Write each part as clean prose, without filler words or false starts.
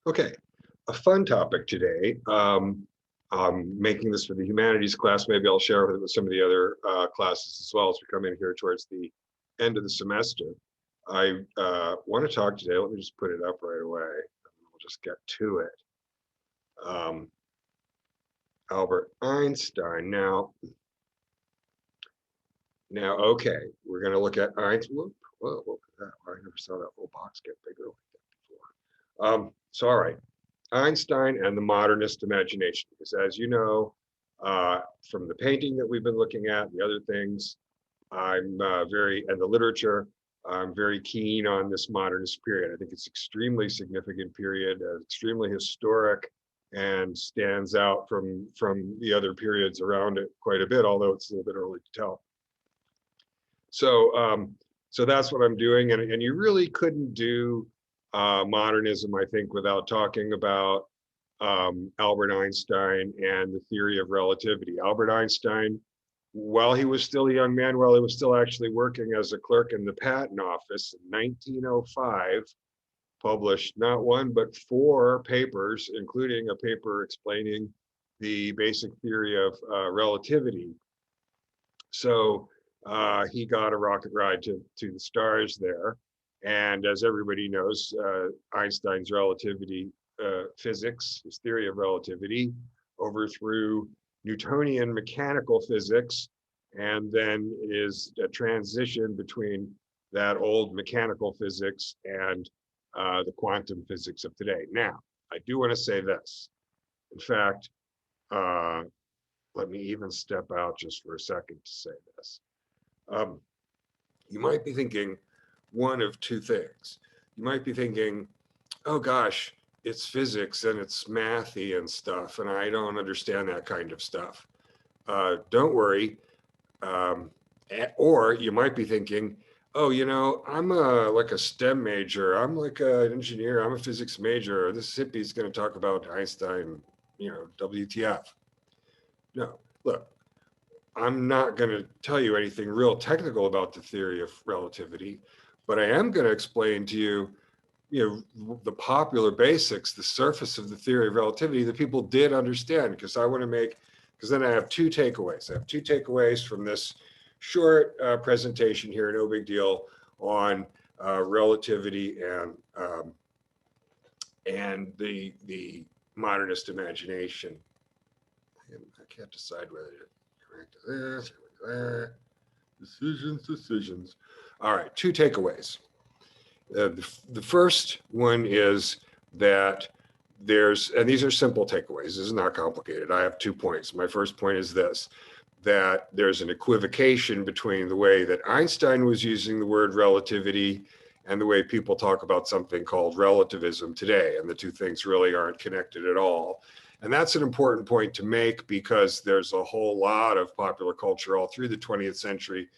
Okay, a fun topic today. I'm making this for the humanities class. Maybe I'll share it with some of the other classes as well as we come in here towards the end of the semester. I want to talk today. Let me just put it up right away. We'll just get to it. Albert Einstein. Now, okay, we're going to look at Einstein. Whoa, look at that. I never saw that little box get bigger like that before. So, all right. Einstein and the modernist imagination, because as you know, from the painting that we've been looking at, the other things, and the literature, I'm very keen on this modernist period. I think it's extremely significant period, extremely historic, and stands out from the other periods around it quite a bit, although it's a little bit early to tell. So that's what I'm doing, and you really couldn't do modernism, I think, without talking about Albert Einstein and the theory of relativity. Albert Einstein, while he was still a young man, while he was still actually working as a clerk in the patent office in 1905, published not one, but 4 papers, including a paper explaining the basic theory of relativity. So he got a rocket ride to the stars there. And as everybody knows, Einstein's relativity physics, his theory of relativity, overthrew Newtonian mechanical physics, and then is a transition between that old mechanical physics and the quantum physics of today. Now, I do want to say this. In fact, let me even step out just for a second to say this. You might be thinking one of two things. You might be thinking, oh gosh, it's physics and it's mathy and stuff, and I don't understand that kind of stuff. Don't worry. Or you might be thinking, oh, you know, I'm like a STEM major. I'm like an engineer. I'm a physics major. This hippie's going to talk about Einstein, you know, WTF. No, look, I'm not going to tell you anything real technical about the theory of relativity, but I am going to explain to you, the popular basics, the surface of the theory of relativity that people did understand, because then I have 2 takeaways. I have 2 takeaways from this short presentation here, no big deal, on relativity and the modernist imagination. And I can't decide whether to correct this. Decisions. All right, 2 takeaways. The first one is that and these are simple takeaways. This is not complicated. I have 2 points. My first point is this, that there's an equivocation between the way that Einstein was using the word relativity and the way people talk about something called relativism today. And the 2 things really aren't connected at all. And that's an important point to make, because there's a whole lot of popular culture all through the 20th century,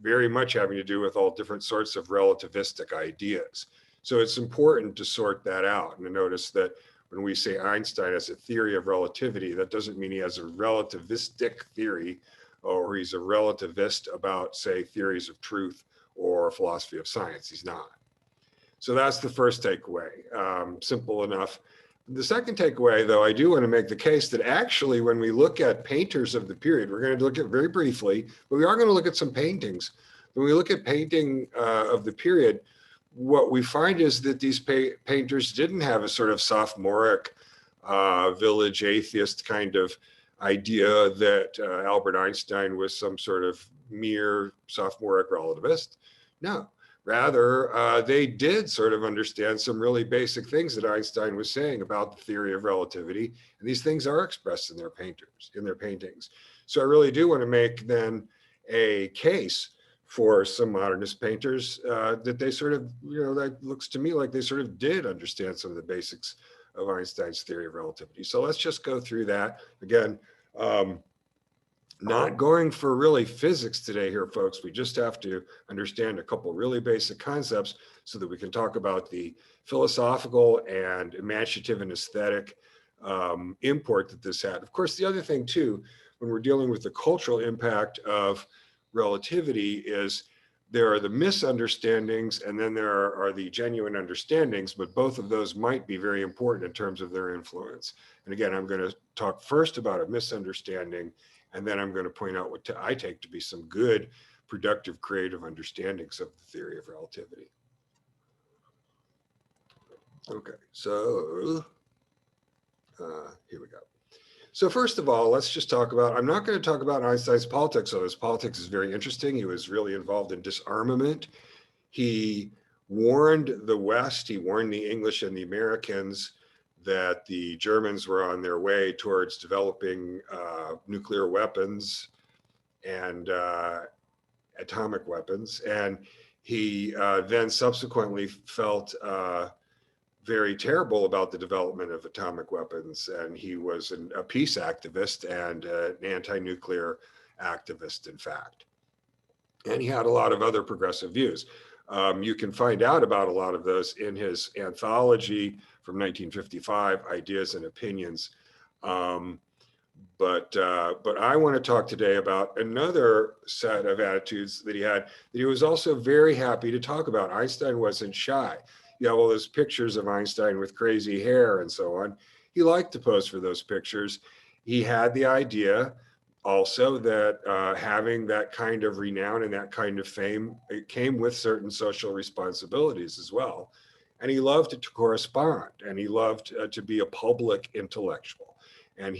very much having to do with all different sorts of relativistic ideas. So it's important to sort that out and to notice that when we say Einstein has a theory of relativity, that doesn't mean he has a relativistic theory or he's a relativist about, say, theories of truth or philosophy of science. He's not. So that's the first takeaway. Simple enough. The second takeaway, though, I do want to make the case that actually when we look at painters of the period, we're going to look at very briefly, but we are going to look at some paintings. When we look at painting of the period, what we find is that these painters didn't have a sort of sophomoric village atheist kind of idea that Albert Einstein was some sort of mere sophomoric relativist. No. Rather, they did sort of understand some really basic things that Einstein was saying about the theory of relativity, and these things are expressed in their paintings. So I really do want to make then a case for some modernist painters that they sort of, that looks to me like they sort of did understand some of the basics of Einstein's theory of relativity. So let's just go through that again. Not going for really physics today here, folks. We just have to understand a couple really basic concepts so that we can talk about the philosophical and imaginative and aesthetic import that this had. Of course, the other thing too, when we're dealing with the cultural impact of relativity, is there are the misunderstandings, and then there are the genuine understandings, but both of those might be very important in terms of their influence. And again, I'm going to talk first about a misunderstanding, and then I'm going to point out what I take to be some good, productive, creative understandings of the theory of relativity. Okay, so here we go. So first of all, let's just talk about, I'm not going to talk about Einstein's politics, although his politics is very interesting. He was really involved in disarmament. He warned the West, he warned the English and the Americans that the Germans were on their way towards developing nuclear weapons and atomic weapons. And he then subsequently felt very terrible about the development of atomic weapons. And he was a peace activist and an anti-nuclear activist, in fact. And he had a lot of other progressive views. You can find out about a lot of those in his anthology from 1955, Ideas and Opinions. But I want to talk today about another set of attitudes that he had, that he was also very happy to talk about. Einstein wasn't shy. You have all those pictures of Einstein with crazy hair and so on. He liked to pose for those pictures. He had the idea also that having that kind of renown and that kind of fame, it came with certain social responsibilities as well. And he loved to correspond, and he loved to be a public intellectual. And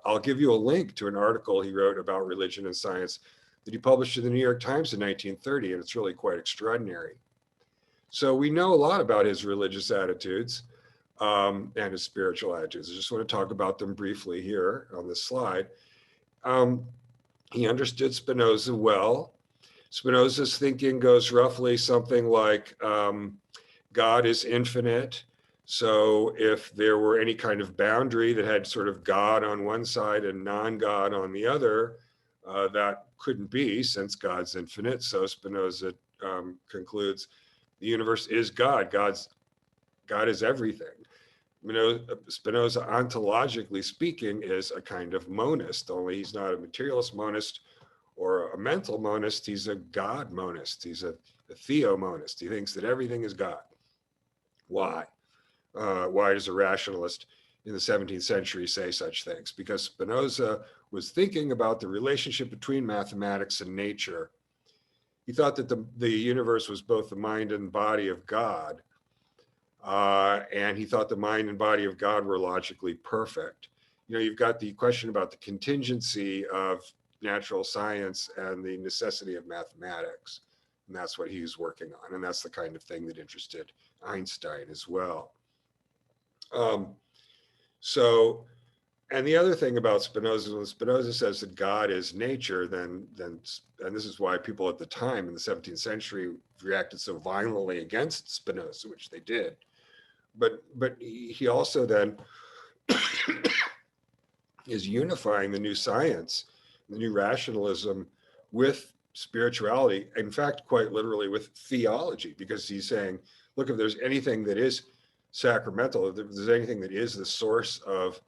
I'll give you a link to an article he wrote about religion and science that he published in the New York Times in 1930, and it's really quite extraordinary. So we know a lot about his religious attitudes and his spiritual attitudes. I just want to talk about them briefly here on this slide. He understood Spinoza well. Spinoza's thinking goes roughly something like God is infinite. So if there were any kind of boundary that had sort of God on one side and non-God on the other, that couldn't be, since God's infinite. So Spinoza concludes the universe is God. God is everything. Spinoza, ontologically speaking, is a kind of monist, only he's not a materialist monist or a mental monist. He's a God monist. He's a theomonist. He thinks that everything is God. Why? Why does a rationalist in the 17th century say such things? Because Spinoza was thinking about the relationship between mathematics and nature. He thought that the universe was both the mind and body of God. And he thought the mind and body of God were logically perfect. You've got the question about the contingency of natural science and the necessity of mathematics. And that's what he was working on. And that's the kind of thing that interested Einstein as well. And the other thing about Spinoza, when Spinoza says that God is nature, then, and this is why people at the time in the 17th century reacted so violently against Spinoza, which they did. But he also then is unifying the new science, the new rationalism, with spirituality, in fact, quite literally with theology, because he's saying, look, if there's anything that is sacramental, if there's anything that is the source of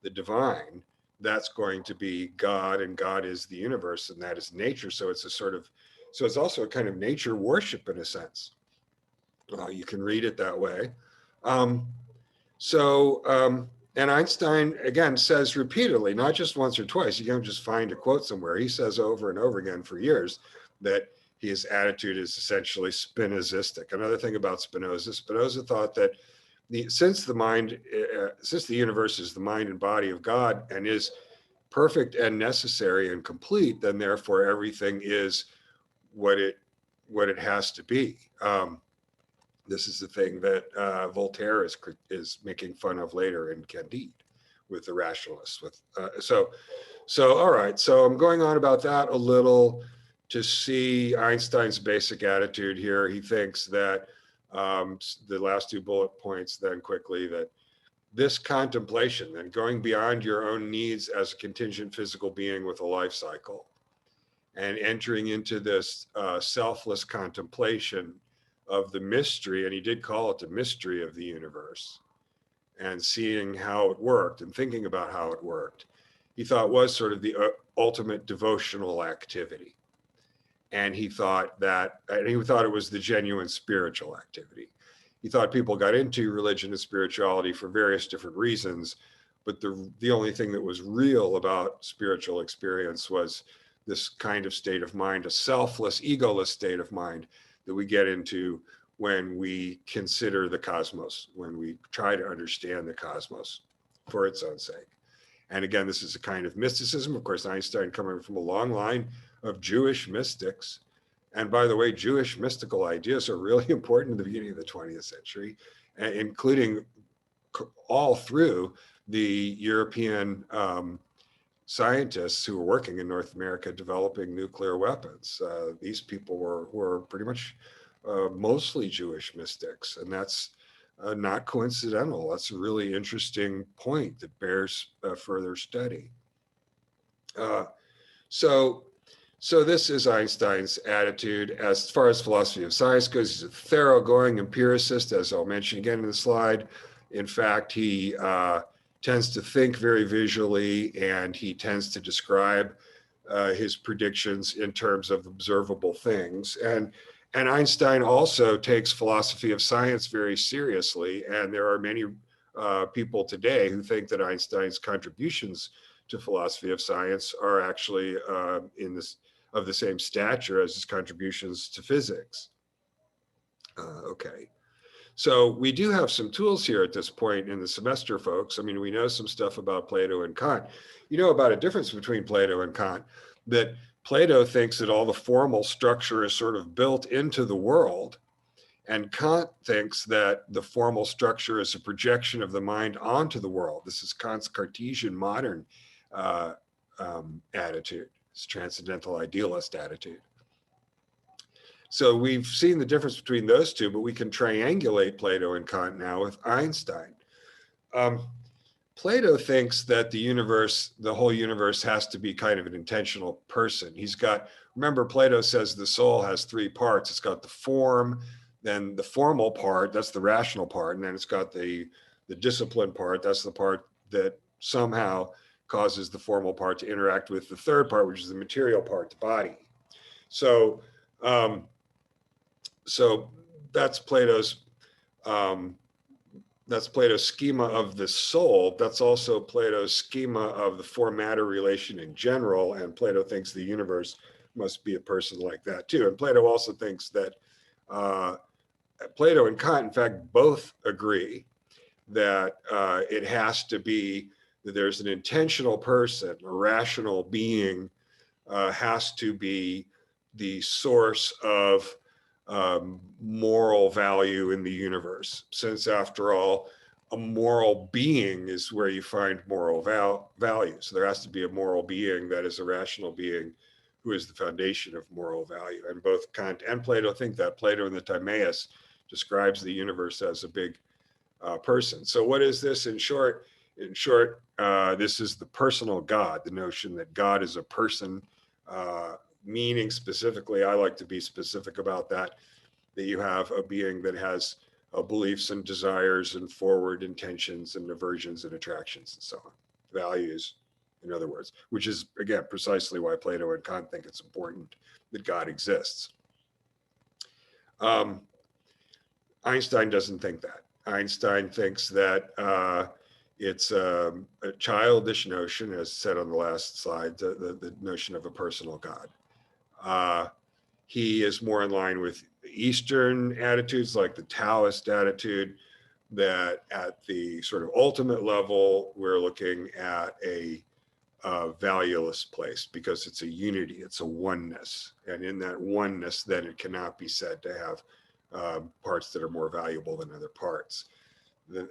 the divine, that's going to be God, and God is the universe, and that is nature. So it's it's also a kind of nature worship in a sense. You can read it that way. And Einstein, again, says repeatedly, not just once or twice, you can't just find a quote somewhere. He says over and over again for years that his attitude is essentially Spinozistic. Another thing about Spinoza thought that since the universe is the mind and body of God and is perfect and necessary and complete, then therefore everything is what it has to be. This is the thing that Voltaire is making fun of later in Candide with the rationalists. All right. So I'm going on about that a little to see Einstein's basic attitude here. He thinks that the last two bullet points then quickly, that this contemplation and going beyond your own needs as a contingent physical being with a life cycle and entering into this selfless contemplation of the mystery, and he did call it the mystery of the universe, and seeing how it worked and thinking about how it worked, he thought was sort of the ultimate devotional activity. And he thought it was the genuine spiritual activity. He thought people got into religion and spirituality for various different reasons, but the only thing that was real about spiritual experience was this kind of state of mind, a selfless, egoless state of mind that we get into when we consider the cosmos, when we try to understand the cosmos for its own sake. And again, this is a kind of mysticism. Of course, Einstein coming from a long line of Jewish mystics. And by the way, Jewish mystical ideas are really important in the beginning of the 20th century, including all through the European scientists who were working in North America developing nuclear weapons. These people were pretty much mostly Jewish mystics, and that's not coincidental. That's a really interesting point that bears further study. So this is Einstein's attitude as far as philosophy of science goes. He's a thoroughgoing empiricist, as I'll mention again in the slide. In fact, he tends to think very visually, and he tends to describe his predictions in terms of observable things. And Einstein also takes philosophy of science very seriously, and there are many people today who think that Einstein's contributions to philosophy of science are actually of the same stature as his contributions to physics. Okay. So we do have some tools here at this point in the semester, folks. I mean, we know some stuff about Plato and Kant. You know about a difference between Plato and Kant, that Plato thinks that all the formal structure is sort of built into the world, and Kant thinks that the formal structure is a projection of the mind onto the world. This is Kant's Cartesian modern attitude, his transcendental idealist attitude. So we've seen the difference between those two, but we can triangulate Plato and Kant now with Einstein. Plato thinks that the whole universe has to be kind of an intentional person. Remember, Plato says the soul has three parts. It's got the form, then the formal part, that's the rational part, and then it's got the discipline part, that's the part that somehow causes the formal part to interact with the third part, which is the material part, the body. So that's Plato's schema of the soul. That's also Plato's schema of the form-matter relation in general, and Plato thinks the universe must be a person like that too. And Plato also thinks that Plato and Kant, in fact, both agree that it has to be that there's an intentional person, a rational being has to be the source of moral value in the universe, since after all, a moral being is where you find moral value. So there has to be a moral being that is a rational being who is the foundation of moral value. And both Kant and Plato think that. Plato in the Timaeus describes the universe as a big person. So what is this in short? In short, this is the personal God, the notion that God is a person, meaning specifically, I like to be specific about that you have a being that has beliefs and desires and forward intentions and aversions and attractions and so on, values, in other words, which is, again, precisely why Plato and Kant think it's important that God exists. Einstein doesn't think that. Einstein thinks that it's a childish notion, as said on the last slide, the notion of a personal God. He is more in line with Eastern attitudes like the Taoist attitude, that at the sort of ultimate level, we're looking at a valueless place because it's a unity, it's a oneness. And in that oneness, then it cannot be said to have parts that are more valuable than other parts.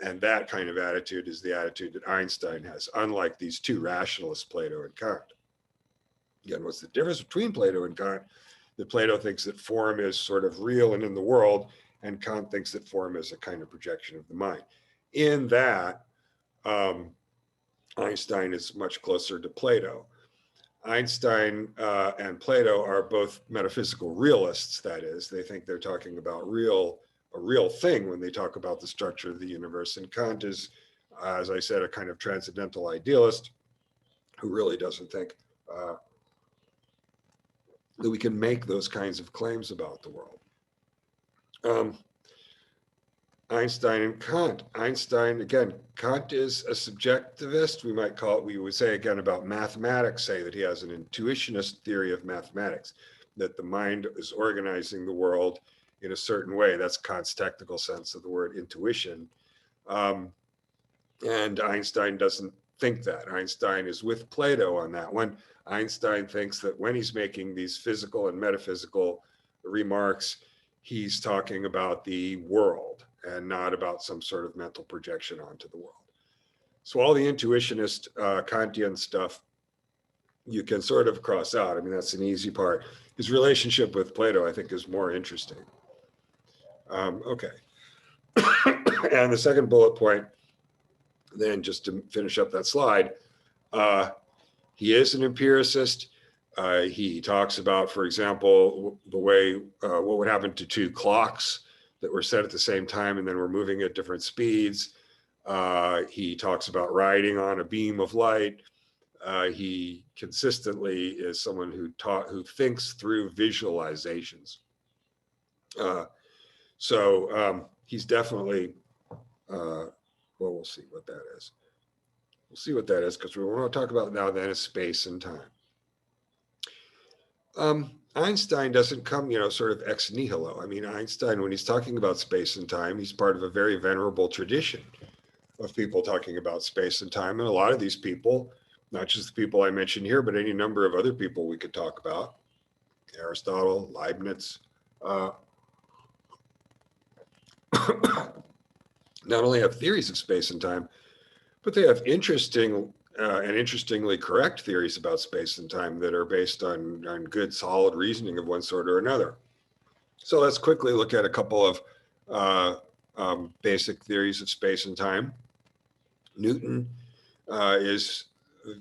And that kind of attitude is the attitude that Einstein has, unlike these two rationalists, Plato and Kant. Again, what's the difference between Plato and Kant? That Plato thinks that form is sort of real and in the world, and Kant thinks that form is a kind of projection of the mind. In that, Einstein is much closer to Plato. Einstein and Plato are both metaphysical realists, that is. They think they're talking about a real thing when they talk about the structure of the universe. And Kant is, as I said, a kind of transcendental idealist who really doesn't think that we can make those kinds of claims about the world. Um, Einstein and Kant. Einstein, again, Kant is a subjectivist. We might call it, we would say again about mathematics, say that he has an intuitionist theory of mathematics, that the mind is organizing the world in a certain way. That's Kant's technical sense of the word intuition. And Einstein doesn't think that. Einstein is with Plato on that one. Einstein thinks that when he's making these physical and metaphysical remarks, he's talking about the world and not about some sort of mental projection onto the world. So all the intuitionist Kantian stuff, you can sort of cross out. I mean, that's an easy part. His relationship with Plato, I think, is more interesting. Okay. And the second bullet point, then just to finish up that slide, he is an empiricist. He talks about, for example, the way, what would happen to two clocks that were set at the same time and then were moving at different speeds. He talks about riding on a beam of light. He consistently is someone who thinks through visualizations. So he's definitely, well, we'll see what that is. We'll see what that is, because we want to talk about now then is space and time. Einstein doesn't come, sort of ex nihilo. I mean, Einstein, when he's talking about space and time, he's part of a very venerable tradition of people talking about space and time. And a lot of these people, not just the people I mentioned here, but any number of other people we could talk about, Aristotle, Leibniz, not only have theories of space and time, but they have interesting and interestingly correct theories about space and time that are based on good, solid reasoning of one sort or another. So let's quickly look at a couple of basic theories of space and time. Newton is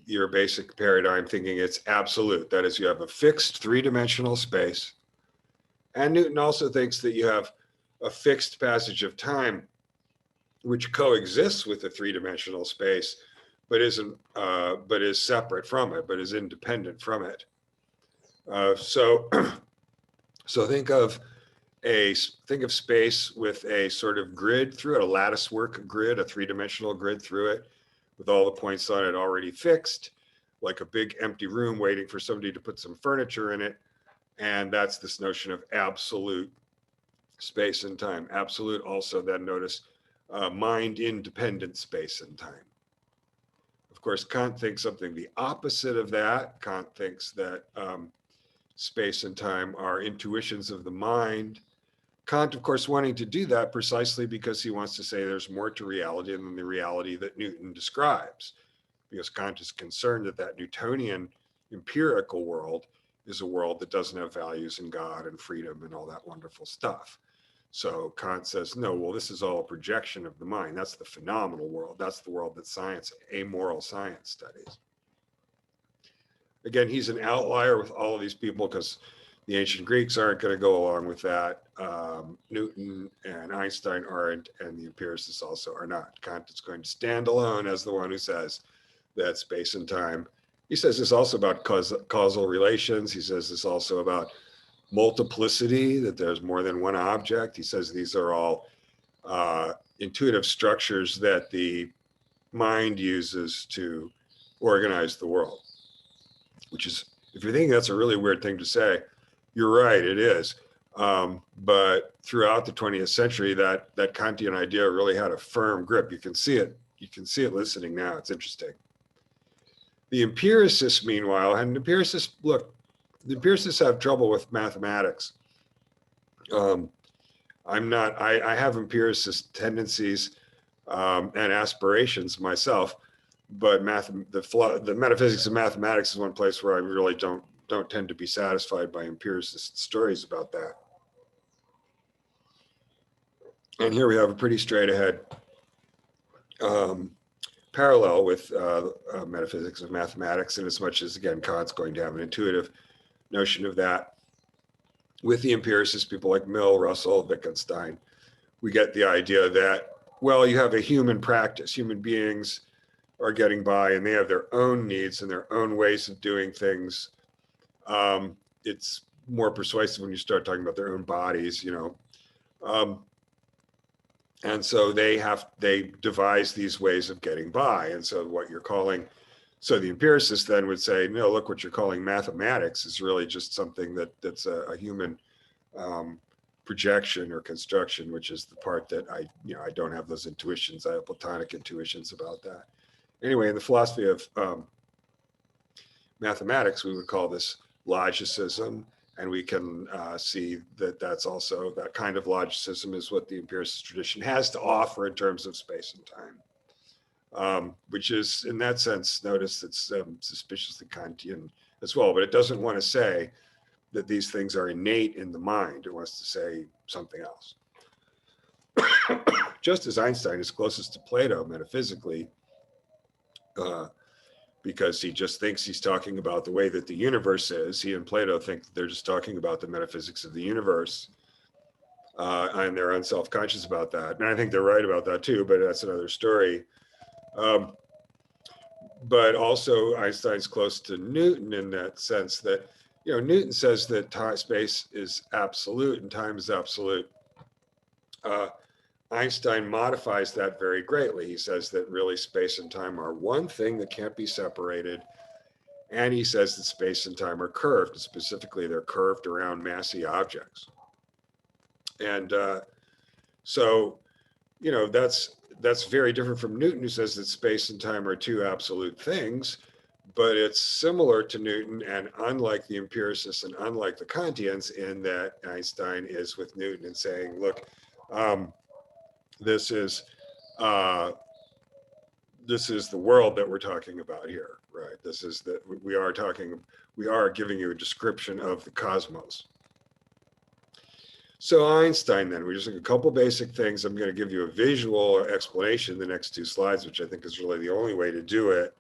your basic paradigm, thinking it's absolute. That is, you have a fixed three-dimensional space. And Newton also thinks that you have a fixed passage of time which coexists with the three-dimensional space, but is separate from it, but is independent from it. So think of space with a sort of grid through it, a lattice work grid, a three-dimensional grid through it, with all the points on it already fixed, like a big empty room waiting for somebody to put some furniture in it. And that's this notion of absolute space and time. Absolute also, then notice, mind-independent space and time. Of course, Kant thinks something the opposite of that. Kant thinks that space and time are intuitions of the mind. Kant, of course, wanting to do that precisely because he wants to say there's more to reality than the reality that Newton describes, because Kant is concerned that that Newtonian empirical world is a world that doesn't have values in God and freedom and all that wonderful stuff. So Kant says, no, well, this is all a projection of the mind. That's the phenomenal world. That's the world that science, amoral science, studies. Again, he's an outlier with all of these people because the ancient Greeks aren't going to go along with that. Newton and Einstein aren't, and the empiricists also are not. Kant is going to stand alone as the one who says that space and time. He says this also about causal relations. He says this also about multiplicity, that there's more than one object. He says these are all intuitive structures that the mind uses to organize the world, which is, if you're thinking that's a really weird thing to say, you're right, it is. But throughout the 20th century, that Kantian idea really had a firm grip. You can see it. You can see it listening now. It's interesting. The empiricists, meanwhile, and empiricists, look, the empiricists have trouble with mathematics. I have empiricist tendencies and aspirations myself, but the metaphysics of mathematics is one place where I really don't tend to be satisfied by empiricist stories about that. And here we have a pretty straight ahead parallel with metaphysics of mathematics, in as much as, again, Kant's going to have an intuitive notion of that. With the empiricists, people like Mill, Russell, Wittgenstein, we get the idea that, well, you have a human practice. Human beings are getting by and they have their own needs and their own ways of doing things. It's more persuasive when you start talking about their own bodies, and so they devise these ways of getting by. And so what you're calling, so the empiricist then would say, no, look, what you're calling mathematics is really just something that's a human projection or construction, which is the part that I don't have those intuitions. I have Platonic intuitions about that. Anyway, in the philosophy of mathematics, we would call this logicism. And we can see that that's also, that kind of logicism is what the empiricist tradition has to offer in terms of space and time, which is, in that sense, notice it's suspiciously Kantian as well, but it doesn't want to say that these things are innate in the mind. It wants to say something else. Just as Einstein is closest to Plato metaphysically, because he just thinks he's talking about the way that the universe is. He and Plato think that they're just talking about the metaphysics of the universe, and they're unself-conscious about that. And I think they're right about that too, but that's another story. But also Einstein's close to Newton in that sense that, Newton says that space is absolute and time is absolute. Einstein modifies that very greatly. He says that really space and time are one thing that can't be separated. And he says that space and time are curved. And specifically, they're curved around massy objects. And so, that's very different from Newton, who says that space and time are two absolute things. But it's similar to Newton, and unlike the empiricists and unlike the Kantians, in that Einstein is with Newton and saying, look, this is the world that we're talking about here, right? This is that we are giving you a description of the cosmos. So Einstein, then, we just look a couple basic things. I'm going to give you a visual explanation in the next two slides, which I think is really the only way to do it.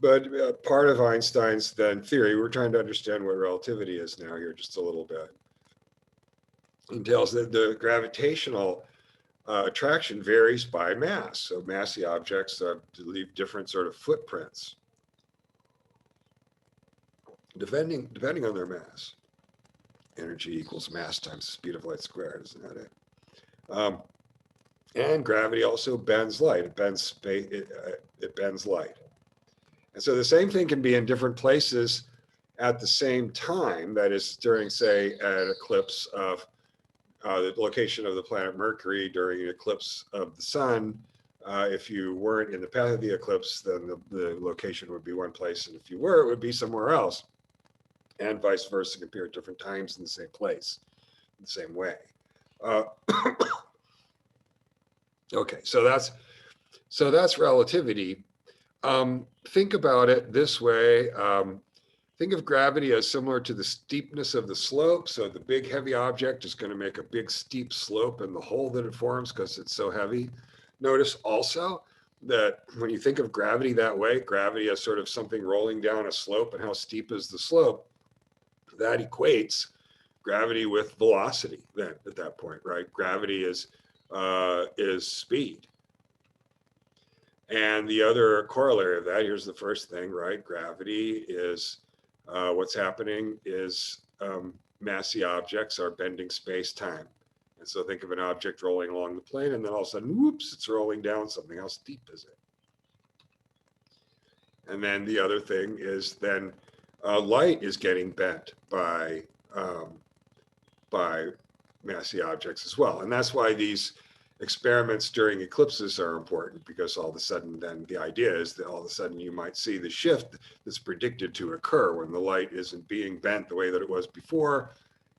But part of Einstein's then theory, we're trying to understand what relativity is now here just a little bit, entails that the gravitational attraction varies by mass. So massy objects leave different sort of footprints, depending on their mass. Energy equals mass times the speed of light squared, isn't that it? And gravity also bends light. It bends space. It bends light. And so the same thing can be in different places at the same time. That is, during, say, an eclipse of the location of the planet Mercury during an eclipse of the sun. If you weren't in the path of the eclipse, then the location would be one place, and if you were, it would be somewhere else, and vice versa. It can appear at different times in the same place, in the same way. Okay, so that's relativity. Think about it this way. Think of gravity as similar to the steepness of the slope. So the big heavy object is going to make a big steep slope in the hole that it forms because it's so heavy. Notice also that when you think of gravity that way, gravity as sort of something rolling down a slope, and how steep is the slope, that equates gravity with velocity then at that point, right? Gravity is speed. And the other corollary of that, here's the first thing, right? Gravity is, what's happening is massy objects are bending space-time. And so think of an object rolling along the plane, and then all of a sudden, whoops, it's rolling down something. How steep is it? And then the other thing is then light is getting bent by massy objects as well. And that's why these experiments during eclipses are important, because all of a sudden then the idea is that all of a sudden you might see the shift that's predicted to occur when the light isn't being bent the way that it was before.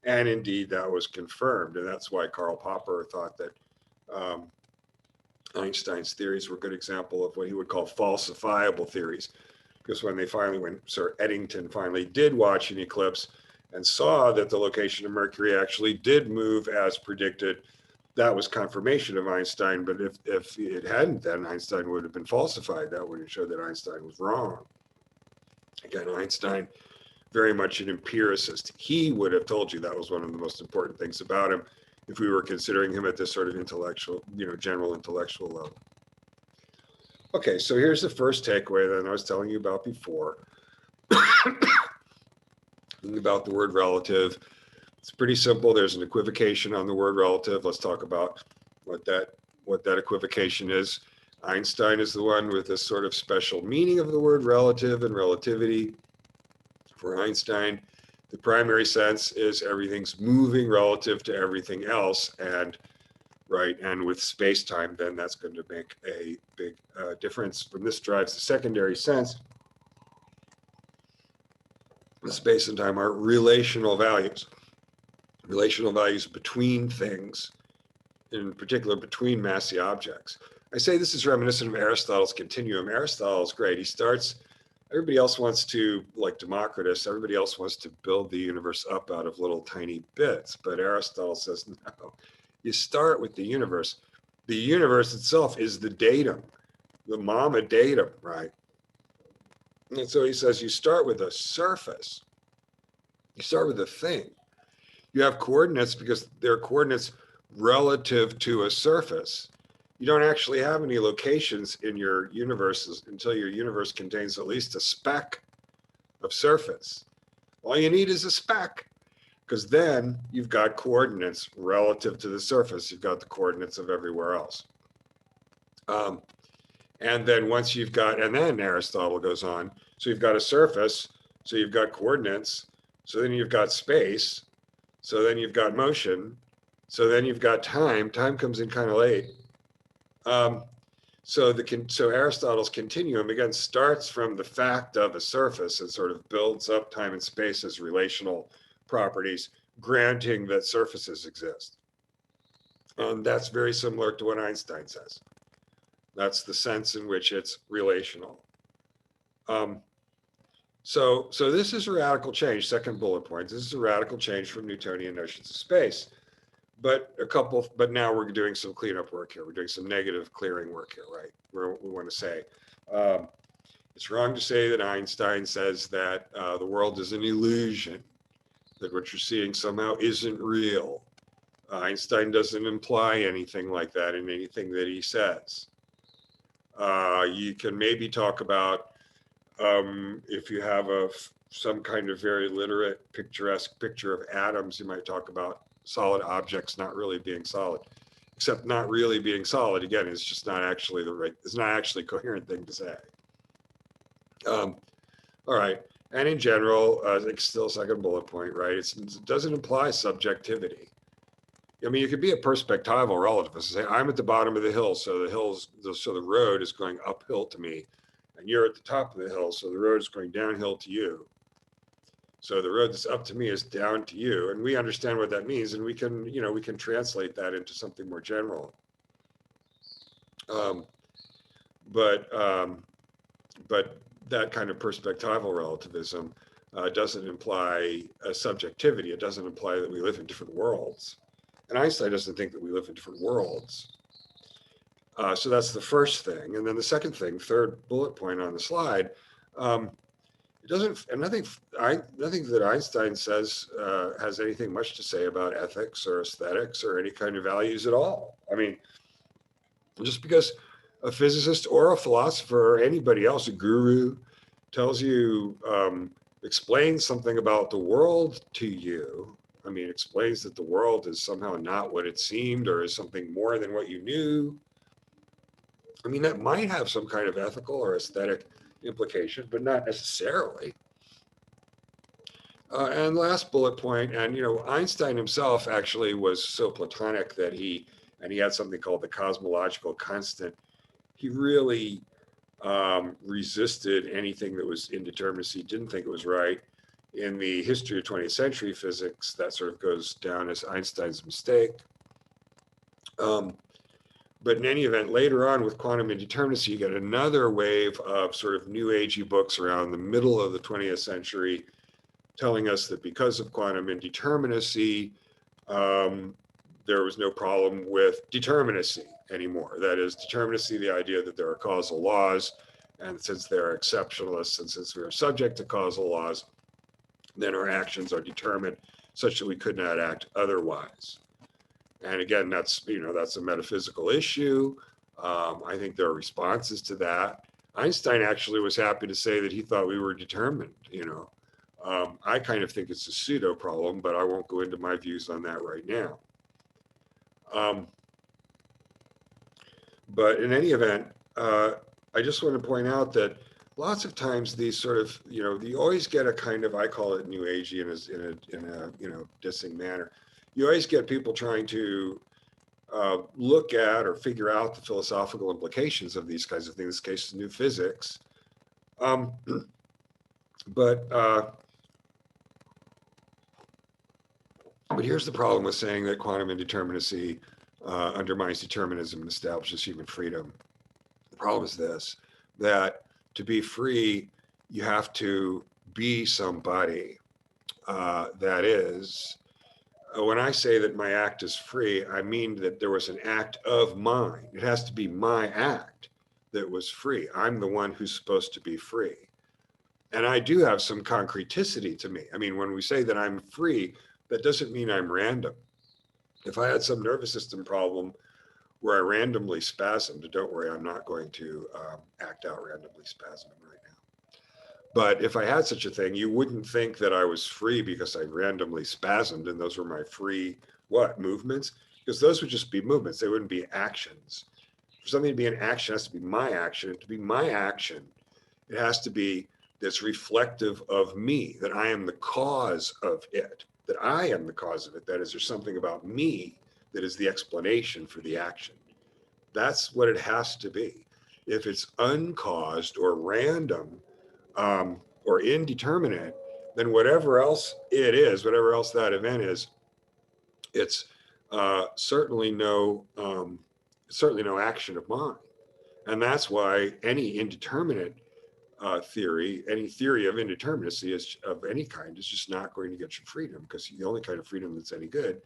And indeed that was confirmed. And that's why Karl Popper thought that Einstein's theories were a good example of what he would call falsifiable theories. Because when Sir Eddington finally did watch an eclipse and saw that the location of Mercury actually did move as predicted, that was confirmation of Einstein. But if it hadn't, then Einstein would have been falsified. That would have showed that Einstein was wrong. Again, Einstein, very much an empiricist. He would have told you that was one of the most important things about him if we were considering him at this sort of intellectual, general intellectual level. Okay, so here's the first takeaway that I was telling you about before. about the word relative. It's pretty simple. There's an equivocation on the word relative. Let's talk about what that equivocation is. Einstein is the one with this sort of special meaning of the word relative and relativity. For Einstein, the primary sense is everything's moving relative to everything else, and with space-time, then that's going to make a big difference. From this drives the secondary sense. The space and time are relational values between things, in particular between massy objects. I say this is reminiscent of Aristotle's Continuum. Aristotle's great. He starts, everybody else wants to, like Democritus, everybody else wants to build the universe up out of little tiny bits. But Aristotle says, no, you start with the universe. The universe itself is the datum, the mama datum, right? And so he says, you start with a surface. You start with a thing. You have coordinates because they're coordinates relative to a surface. You don't actually have any locations in your universe until your universe contains at least a speck of surface. All you need is a speck, because then you've got coordinates relative to the surface. You've got the coordinates of everywhere else. And then once you've got, and then Aristotle goes on, so you've got a surface, so you've got coordinates, so then you've got space, so then you've got motion, so then you've got time. Time comes in kind of late. So Aristotle's Continuum, again, starts from the fact of a surface and sort of builds up time and space as relational properties, granting that surfaces exist. And that's very similar to what Einstein says. That's the sense in which it's relational. So this is a radical change, second bullet point. This is a radical change from Newtonian notions of space. But now we're doing some cleanup work here. We're doing some negative clearing work here, right? We want to say, it's wrong to say that Einstein says that the world is an illusion, that what you're seeing somehow isn't real. Einstein doesn't imply anything like that in anything that he says. You can maybe talk about, if you have some kind of very literate, picturesque picture of atoms, you might talk about solid objects not really being solid, except not really being solid. Again, it's just not actually it's not actually a coherent thing to say. All right. And in general, still second bullet point, right? It doesn't imply subjectivity. I mean, you could be a perspectival relativist and say, I'm at the bottom of the hill, so the road is going uphill to me, and you're at the top of the hill, so the road is going downhill to you. So the road that's up to me is down to you, and we understand what that means, and we can translate that into something more general. But that kind of perspectival relativism doesn't imply a subjectivity. It doesn't imply that we live in different worlds. And Einstein doesn't think that we live in different worlds. So that's the first thing. And then the second thing, third bullet point on the slide, it doesn't, and nothing that Einstein says has anything much to say about ethics or aesthetics or any kind of values at all. I mean, just because a physicist or a philosopher or anybody else, a guru, tells you, explains something about the world to you, I mean, explains that the world is somehow not what it seemed or is something more than what you knew. I mean, that might have some kind of ethical or aesthetic implication, but not necessarily. And last bullet point, and Einstein himself actually was so Platonic that he had something called the Cosmological Constant. He really resisted anything that was indeterminacy, didn't think it was right. In the history of 20th century physics, that sort of goes down as Einstein's mistake. But in any event, later on with quantum indeterminacy, you get another wave of sort of new agey books around the middle of the 20th century telling us that because of quantum indeterminacy, there was no problem with determinacy anymore. That is, determinacy, the idea that there are causal laws, and since they're exceptionalists, and since we are subject to causal laws, then our actions are determined such that we could not act otherwise. And again, that's a metaphysical issue. I think there are responses to that. Einstein actually was happy to say that he thought we were determined, I kind of think it's a pseudo problem, but I won't go into my views on that right now. But in any event, I just want to point out that lots of times these sort of, you always get a kind of, I call it New Agey in a dissing manner. You always get people trying to look at or figure out the philosophical implications of these kinds of things. In this case, new physics. But here's the problem with saying that quantum indeterminacy undermines determinism and establishes human freedom. The problem is this, that to be free, you have to be somebody. That is, when I say that my act is free, I mean that there was an act of mine. It has to be my act that was free. I'm the one who's supposed to be free. And I do have some concreticity to me. I mean, when we say that I'm free, that doesn't mean I'm random. If I had some nervous system problem where I randomly spasmed, don't worry, I'm not going to act out randomly spasming right now. But if I had such a thing, you wouldn't think that I was free because I randomly spasmed and those were my free, movements? Because those would just be movements. They wouldn't be actions. For something to be an action, it has to be my action. And to be my action, it has to be that's reflective of me, that I am the cause of it, that I am the cause of it. That is, there's something about me that is the explanation for the action. That's what it has to be. If it's uncaused or random or indeterminate, then whatever else it is, whatever else that event is, it's certainly no action of mine. And that's why any indeterminate theory, any theory of indeterminacy of any kind is just not going to get you freedom, because the only kind of freedom that's any good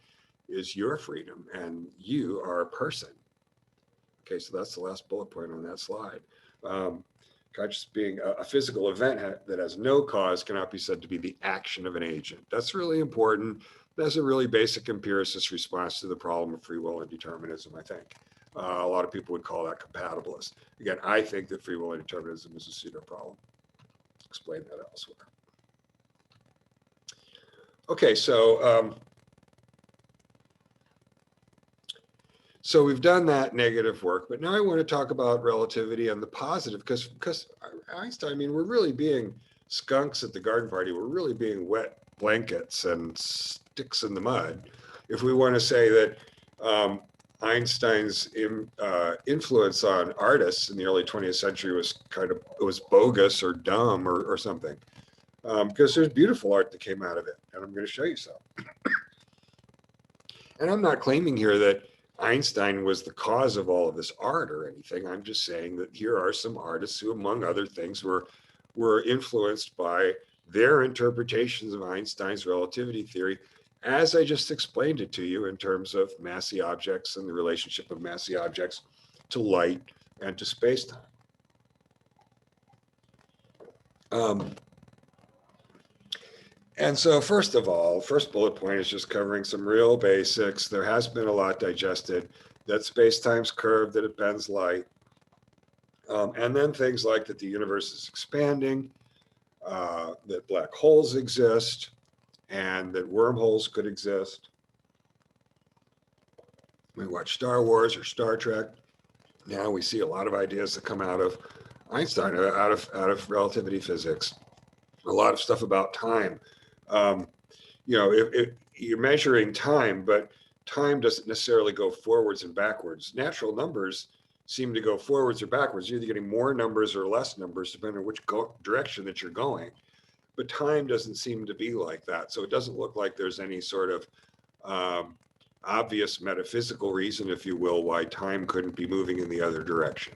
is your freedom, and you are a person. Okay, so that's the last bullet point on that slide. Conscious being a physical event that has no cause cannot be said to be the action of an agent. That's really important. That's a really basic empiricist response to the problem of free will and determinism, I think. A lot of people would call that compatibilist. Again, I think that free will and determinism is a pseudo problem. Explain that elsewhere. Okay, so we've done that negative work, but now I want to talk about relativity and the positive, because Einstein, I mean, we're really being skunks at the garden party. We're really being wet blankets and sticks in the mud if we want to say that Einstein's influence on artists in the early 20th century was bogus or dumb or something, because there's beautiful art that came out of it, and I'm going to show you some. And I'm not claiming here that Einstein was the cause of all of this art or anything. I'm just saying that here are some artists who, among other things, were influenced by their interpretations of Einstein's relativity theory, as I just explained it to you in terms of massy objects and the relationship of massy objects to light and to space-time. And so first of all, first bullet point is just covering some real basics. There has been a lot digested, that space-time's curved, that it bends light. And then things like that the universe is expanding, that black holes exist, and that wormholes could exist. We watch Star Wars or Star Trek. Now we see a lot of ideas that come out of Einstein, out of relativity physics. A lot of stuff about time. If you're measuring time, but time doesn't necessarily go forwards and backwards. Natural numbers seem to go forwards or backwards. You're either getting more numbers or less numbers, depending on which direction that you're going. But time doesn't seem to be like that. So it doesn't look like there's any sort of obvious metaphysical reason, if you will, why time couldn't be moving in the other direction.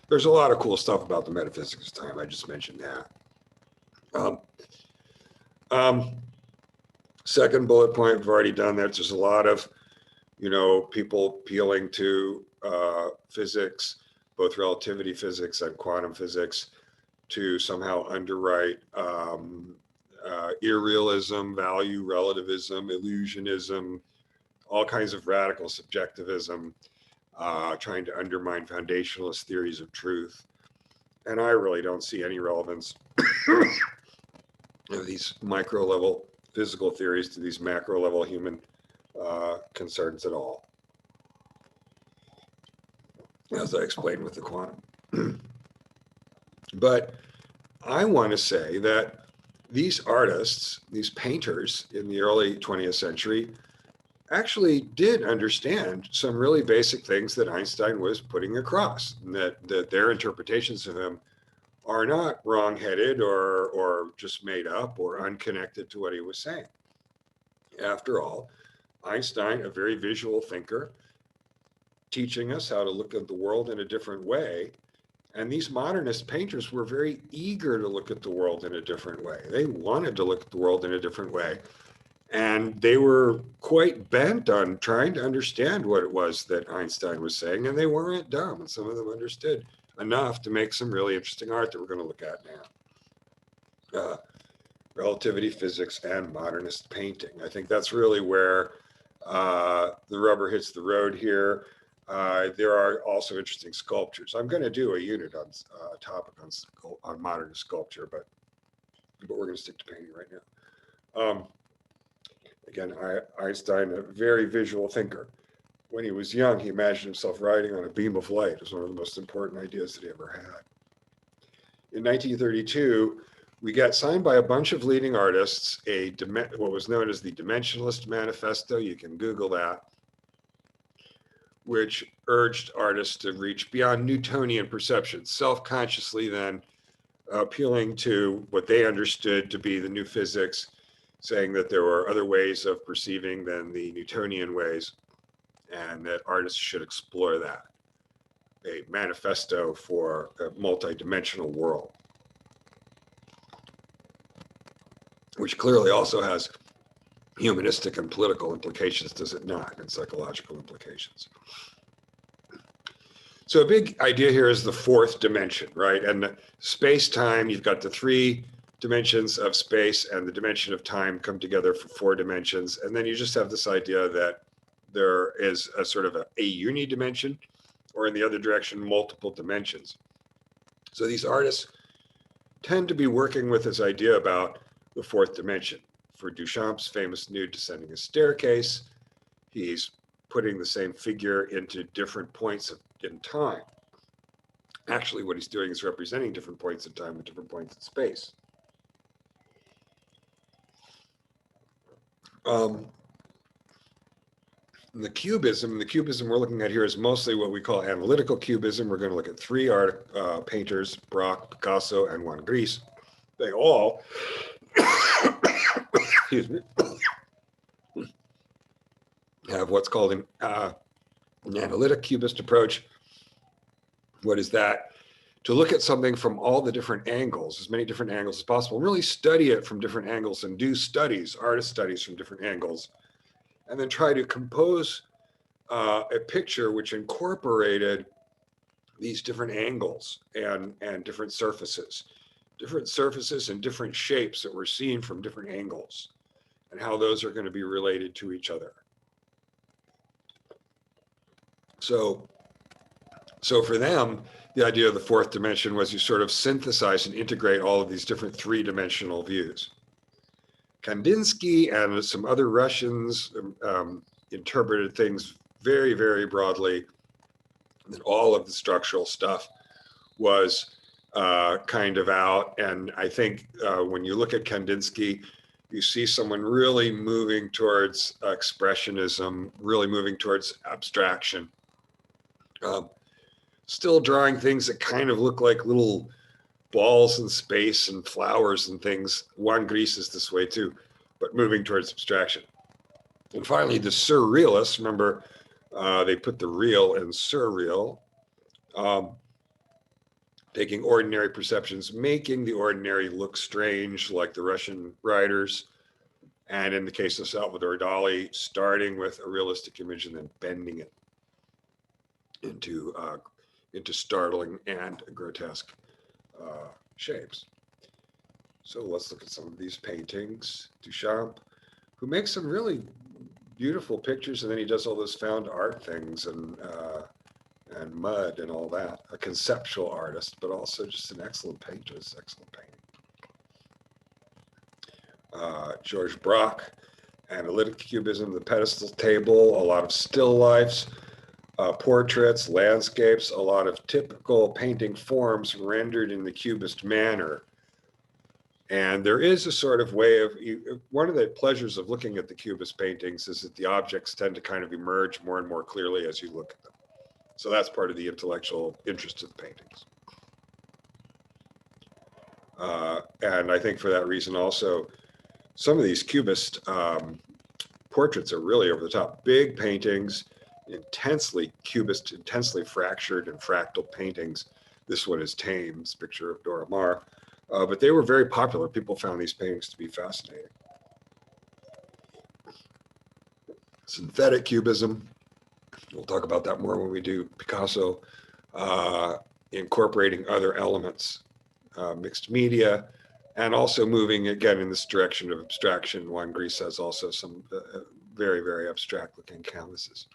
There's a lot of cool stuff about the metaphysics of time. I just mentioned that. Second bullet point, we've already done that. There's a lot of, people appealing to physics, both relativity physics and quantum physics, to somehow underwrite irrealism, value relativism, illusionism, all kinds of radical subjectivism, trying to undermine foundationalist theories of truth. And I really don't see any relevance. I don't see any relevance to the of these micro level physical theories to these macro level human concerns at all, as I explained with the quantum. But I want to say that these artists, these painters in the early 20th century, actually did understand some really basic things that Einstein was putting across, and that their interpretations of him are not wrong-headed or just made up or unconnected to what he was saying. After all, Einstein, a very visual thinker, teaching us how to look at the world in a different way. And these modernist painters were very eager to look at the world in a different way. They wanted to look at the world in a different way. And they were quite bent on trying to understand what it was that Einstein was saying. And they weren't dumb. And some of them understood enough to make some really interesting art that we're going to look at now. Relativity, physics, and modernist painting. I think that's really where the rubber hits the road here. There are also interesting sculptures. I'm going to do a unit on a topic on modernist sculpture, but we're going to stick to painting right now. Again, Einstein, a very visual thinker. When he was young, he imagined himself riding on a beam of light. It was one of the most important ideas that he ever had. In 1932, we got signed by a bunch of leading artists what was known as the Dimensionalist Manifesto. You can Google that, which urged artists to reach beyond Newtonian perception, self-consciously then appealing to what they understood to be the new physics, saying that there were other ways of perceiving than the Newtonian ways, and that artists should explore that. A manifesto for a multidimensional world, which clearly also has humanistic and political implications, does it not, and psychological implications. So a big idea here is the fourth dimension, right? And space-time, you've got the three dimensions of space and the dimension of time come together for four dimensions. And then you just have this idea that there is a sort of a unidimension, or in the other direction, multiple dimensions. So these artists tend to be working with this idea about the fourth dimension. For Duchamp's famous nude descending a staircase, he's putting the same figure into different points in time. Actually, what he's doing is representing different points in time and different points in space. The cubism we're looking at here is mostly what we call analytical cubism. We're going to look at three painters, Braque, Picasso, and Juan Gris. They all, excuse me, have what's called an analytic cubist approach. What is that? To look at something from all the different angles, as many different angles as possible, really study it from different angles and do studies, artist studies from different angles, and then try to compose a picture which incorporated these different angles and different surfaces and different shapes that we're seeing from different angles, and how those are going to be related to each other. So for them, the idea of the fourth dimension was you sort of synthesize and integrate all of these different three-dimensional views. Kandinsky and some other Russians interpreted things very, very broadly, that all of the structural stuff was kind of out. And I think when you look at Kandinsky, you see someone really moving towards expressionism, really moving towards abstraction. Still drawing things that kind of look like little balls in space and flowers and things. Juan Gris is this way too, but moving towards abstraction. And finally, the Surrealists, remember, they put the real in surreal, taking ordinary perceptions, making the ordinary look strange, like the Russian writers. And in the case of Salvador Dali, starting with a realistic image and then bending it into startling and grotesque shapes. So let's look at some of these paintings. Duchamp, who makes some really beautiful pictures, and then he does all those found art things and mud and all that. A conceptual artist, but also just an excellent painter. Excellent painting. George Braque, Analytic Cubism, the pedestal table, a lot of still lifes, portraits, landscapes, a lot of typical painting forms rendered in the Cubist manner. And there is a sort of way of, one of the pleasures of looking at the Cubist paintings is that the objects tend to kind of emerge more and more clearly as you look at them. So that's part of the intellectual interest of the paintings. And I think for that reason also, some of these Cubist portraits are really over the top. Big paintings, intensely Cubist, intensely fractured and fractal paintings. This one is Thames, picture of Dora Maar. But they were very popular. People found these paintings to be fascinating. Synthetic Cubism, we'll talk about that more when we do Picasso, incorporating other elements, mixed media, and also moving again in this direction of abstraction. Juan Gris has also some very, very abstract looking canvases.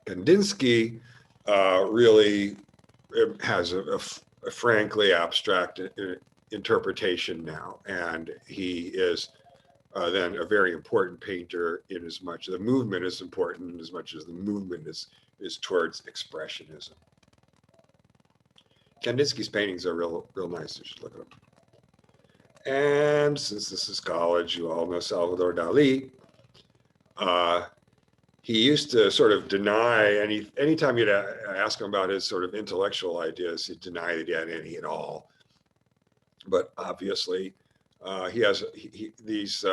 Kandinsky really has a frankly abstract interpretation now, and he is then a very important painter in as much the movement is important in as much as the movement is towards expressionism. Kandinsky's paintings are real nice. You should look at them. And since this is college, you all know Salvador Dali. He used to sort of deny anytime you'd ask him about his sort of intellectual ideas, he'd deny that he had any at all. But obviously, he has these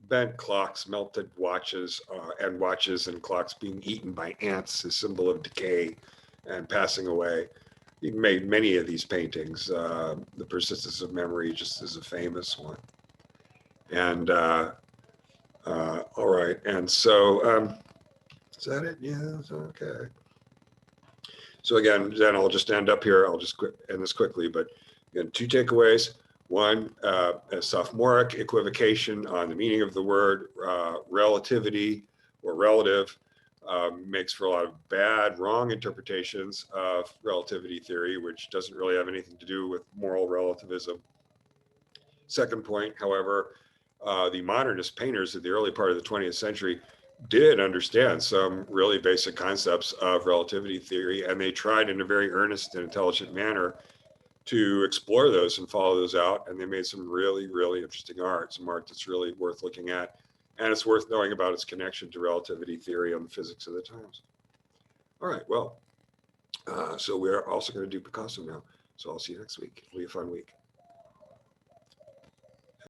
bent clocks, melted watches, and watches and clocks being eaten by ants, a symbol of decay and passing away. He made many of these paintings. The Persistence of Memory just is a famous one. And all right, and so is that it? Yeah, okay. So again, then I'll just end up here. I'll just end this quickly, but again, two takeaways. One, a sophomoric equivocation on the meaning of the word. Relativity or relative makes for a lot of bad, wrong interpretations of relativity theory, which doesn't really have anything to do with moral relativism. Second point, however, the modernist painters of the early part of the 20th century did understand some really basic concepts of relativity theory, and they tried in a very earnest and intelligent manner to explore those and follow those out. And they made some really, really interesting art, some art that's really worth looking at. And it's worth knowing about its connection to relativity theory and the physics of the times. All right, well, so we're also going to do Picasso now. So I'll see you next week. It'll be a fun week.